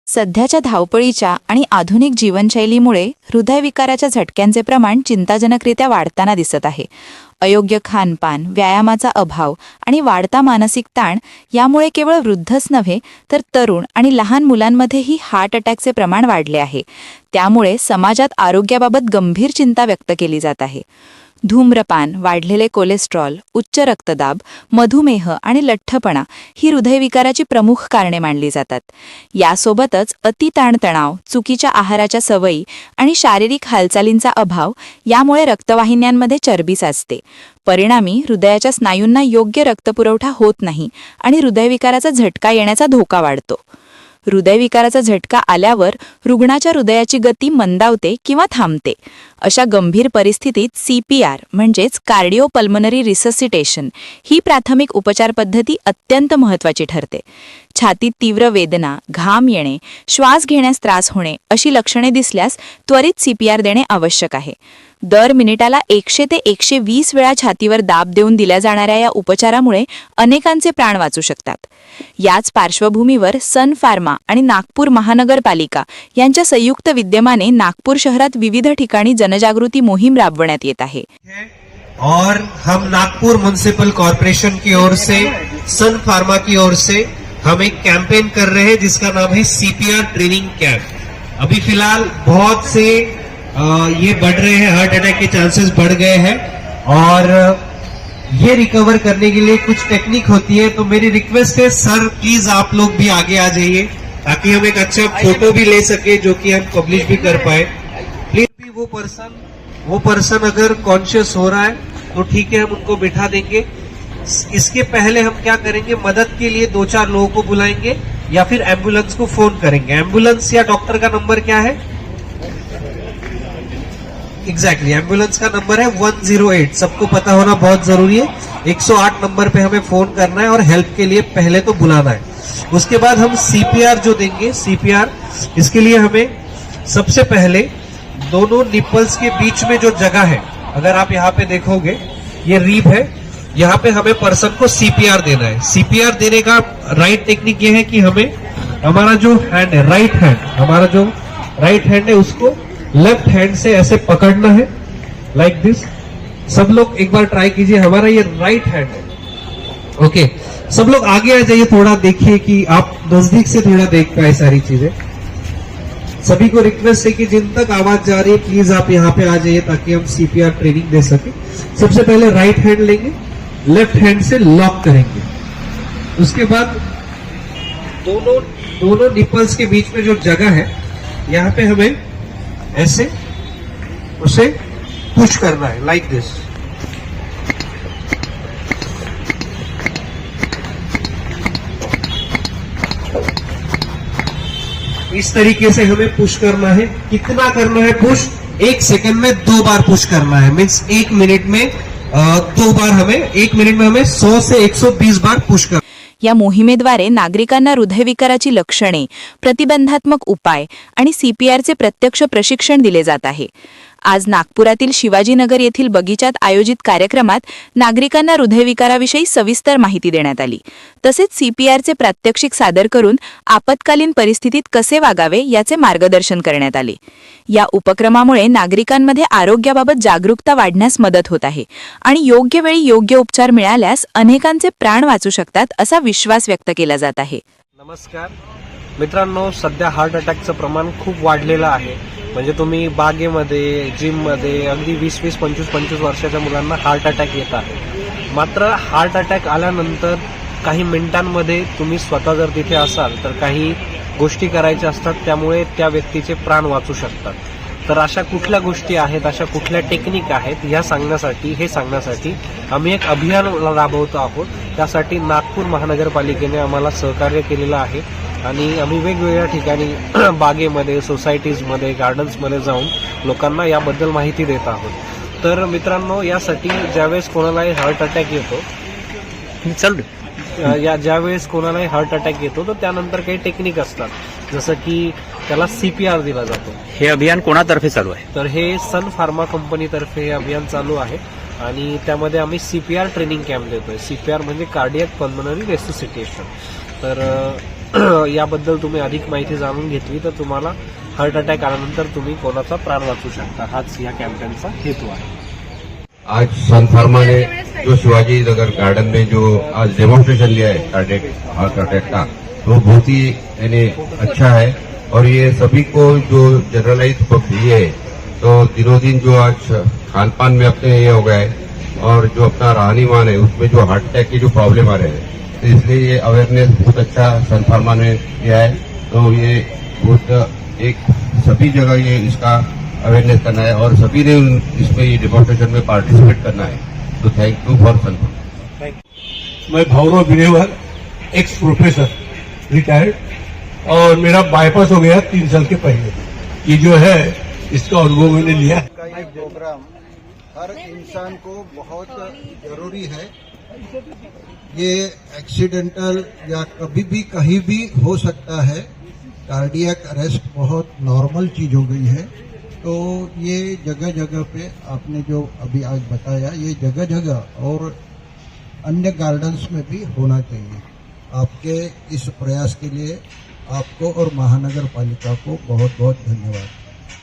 सध्याच्या धावपळीच्या आणि आधुनिक जीवनशैलीमुळे हृदयविकाराच्या झटक्यांचे प्रमाण चिंताजनकरित्या वाढताना दिसत आहे. अयोग्य खानपान, व्यायामाचा अभाव आणि वाढता मानसिक ताण यामुळे केवळ वृद्धच नव्हे तर तरुण आणि लहान मुलांमध्येही हार्ट अटॅकचे प्रमाण वाढले आहे. त्यामुळे समाजात आरोग्याबाबत गंभीर चिंता व्यक्त केली जात आहे. धूम्रपान, वाढलेले कोलेस्ट्रॉल, उच्च रक्तदाब, मधुमेह आणि लठ्ठपणा ही हृदयविकाराची प्रमुख कारणे मानली जातात. यासोबतच अति ताणतणाव, चुकीच्या आहाराच्या सवयी आणि शारीरिक हालचालींचा अभाव यामुळे रक्तवाहिन्यांमध्ये चरबी साचते. परिणामी हृदयाच्या स्नायूंना योग्य रक्तपुरवठा होत नाही आणि हृदयविकाराचा झटका येण्याचा धोका वाढतो. हृदयविकाराचा झटका आल्यावर रुग्णाच्या हृदयाची गती मंदावते किंवा थांबते. अशा गंभीर परिस्थितीत CPR म्हणजेच कार्डिओपल्मनरी रिससिटेशन ही प्राथमिक उपचार पद्धती अत्यंत महत्त्वाची ठरते. छातीत तीव्र वेदना, घाम येणे, श्वास घेण्यास त्रास होणे अशी लक्षणे दिसल्यास त्वरित CPR देणे आवश्यक आहे. दर मिनिटाला 100 ते 120 वेळा छातीवर दाब देऊन दिल्या जाणाऱ्या या उपचारामुळे अनेकांचे प्राण वाचू शकतात. याच पार्श्वभूमीवर सन फार्मा आणि नागपूर महानगरपालिका यांच्या संयुक्त विद्यमाने नागपूर शहरात विविध ठिकाणी जनजागृती मोहीम राबवण्यात येत आहे. और हम नागपुर म्युनिसिपल कॉर्पोरेशन की ओर से, सन फार्मा की ओर से हम एक कैंपेन कर रहे हैं जिसका नाम है CPR ट्रेनिंग कैंप. अभी फिलहाल बहुत से ये बढ़ रहे हैं, हार्ट अटैक के चांसेस बढ़ गए हैं और ये रिकवर करने के लिए कुछ टेक्निक होती है. तो मेरी रिक्वेस्ट है सर प्लीज आप लोग भी आगे आ जाइए ताकि हम एक अच्छा फोटो भी ले सके जो कि हम पब्लिश भी कर पाए. प्लीज भी वो पर्सन अगर कॉन्शियस हो रहा है तो ठीक है, हम उनको बिठा देंगे. इसके पहले हम क्या करेंगे, मदद के लिए 2-4 लोगों को बुलाएंगे या फिर एम्बुलेंस को फोन करेंगे. एम्बुलेंस या डॉक्टर का नंबर क्या है? एग्जैक्टली एम्बुलेंस का नंबर है 108. सबको पता होना बहुत जरूरी है. 108 नंबर पे हमें फोन करना है और हेल्प के लिए पहले तो बुलाना है. उसके बाद हम CPR जो देंगे, CPR इसके लिए हमें सबसे पहले दोनों निपल्स के बीच में जो जगह है, अगर आप यहाँ पे देखोगे ये रीब है, यहाँ पे हमें पर्सन को CPR देना है. CPR देने का राइट टेक्निक ये है कि हमें हमारा जो हैंड है, हमारा जो राइट हैंड है उसको लेफ्ट हैंड से ऐसे पकड़ना है लाइक दिस. सब लोग एक बार ट्राई कीजिए. हमारा ये राइट हैंड है. ओके, सब लोग आगे आ जाइए, थोड़ा देखिए कि आप नजदीक से थोड़ा देख पाए सारी चीजें. सभी को रिक्वेस्ट है कि जिन तक आवाज जा रही है प्लीज आप यहाँ पे आ जाइए ताकि हम CPR ट्रेनिंग दे सके. सबसे पहले राइट हैंड लेंगे, लेफ्ट हैंड से लॉक करेंगे. उसके बाद दोनों निपल्स के बीच में जो जगह है यहाँ पे हमें ऐसे उसे पुश करना है लाइक दिस. इस तरीके से हमें पुश करना है. कितना करना है पुश? 1 सेकंड में 2 बार पुश करना है. मीन्स 1 मिनट में 2 बार हमें 1 मिनट में हमें 100 से 120 बार पुश करना. या मोहिमेद्वारे नागरिकांना हृदयविकाराची लक्षणे, प्रतिबंधात्मक उपाय आणि CPRचे प्रत्यक्ष प्रशिक्षण दिले जात आहे. आज नागपुरातील शिवाजीनगर येथील बगीचात आयोजित कार्यक्रमात नागरिकांना हृदयविकाराविषयी सविस्तर माहिती देण्यात आली. तसेच CPRचे प्रात्यक्षिक सादर करून आपत्कालीन परिस्थितीत कसे वागावे याचे मार्गदर्शन करण्यात आले. या उपक्रमामुळे नागरिकांमध्ये आरोग्याबाबत जागरूकता वाढण्यास मदत होत आहे आणि योग्य वेळी योग्य उपचार मिळाल्यास अनेकांचे प्राण वाचू शकतात असा विश्वास व्यक्त केला जात आहे. नमस्कार मित्रांनो, सध्या हार्ट अटॅकचं प्रमाण खूप वाढलेलं आहे. म्हणजे तुम्ही बागेमध्ये, जिममध्ये अगदी 20-20, 25-25 वर्षाच्या मुलांना हार्ट अटॅक येत आहे. मात्र हार्ट अटॅक आल्यानंतर काही मिनिटांमध्ये तुम्ही स्वतः जर तिथे असाल तर काही गोष्टी करायच्या असतात, त्यामुळे त्या व्यक्तीचे प्राण वाचू शकतात. तर अशा कुठल्या गोष्टी आहेत, अशा कुठल्या टेक्निक आहेत हे सांगण्यासाठी आम्ही एक अभियान राबवतो आहोत. त्यासाठी नागपूर महानगरपालिकेने आम्हाला सहकार्य केलेलं आहे आणि आम्ही वेगवेगळ्या ठिकाणी बागेमध्ये, सोसायटीजमध्ये, गार्डन्समध्ये जाऊन लोकांना याबद्दल माहिती देत आहोत. तर मित्रांनो, यासाठी ज्यावेळेस कोणालाही हार्ट अटॅक येतो ज्यावेळेस कोणालाही हार्ट अटॅक येतो तर त्यानंतर काही टेक्निक असतात, जसं की त्याला CPR दिला जातो. हे अभियान कोणातर्फे चालू आहे? तर हे सन फार्मा कंपनीतर्फे हे अभियान चालू आहे आणि त्यामध्ये आम्ही CPR ट्रेनिंग कॅम्प देतोय. CPR म्हणजे कार्डियक पल्मनरी रेससिटेशन. तर याबद्दल तुम्ही अधिक माहिती जाणून घेतली तर तुम्हाला हार्ट अटॅक आल्यानंतर तुम्ही कोणाचा प्राण वाचू शकता. हाच या कॅम्पेनचा हेतू आहे. आज सन फार्मा ने जो शिवाजी नगर गार्डन में जो आज डेमोन्स्ट्रेशन लिया है कार्डियक हार्ट अटैक का, वो बहुत ही यानी अच्छा है. और ये सभी को जो जनरलाइज दिए है, तो दिनों दिन जो आज खान पान में अपने ये हो गया है और जो अपना रहनीमान है उसमें जो हार्ट अटैक की जो प्रॉब्लम आ रहे हैं, तो इसलिए ये अवेयरनेस बहुत अच्छा सन फार्मा ने किया है. तो ये बहुत एक सभी जगह ये इसका अवेयरनेस करना है और सभी ने इसमें ये डेमोन्स्ट्रेशन में पार्टिसिपेट करना है. तो thank you for Sun Pharma. मैं Bhaurav Binewar, ex professor retired, और मेरा बाईपास हो गया 3 साल के पहले. ये जो है इसका अनुभव मैंने लिया. का ये प्रोग्राम हर इंसान को बहुत जरूरी है. ये एक्सीडेंटल या कभी भी कहीं भी हो सकता है. कार्डियक अरेस्ट बहुत नॉर्मल चीज हो गई है. तो ये जगह जगह पे आपने जो अभी आज बताया, ये जगह जगह और अन्य गार्डन्स में भी होना चाहिए. आपके इस प्रयास के लिए आपको और महानगर पालिका को बहुत बहुत धन्यवाद.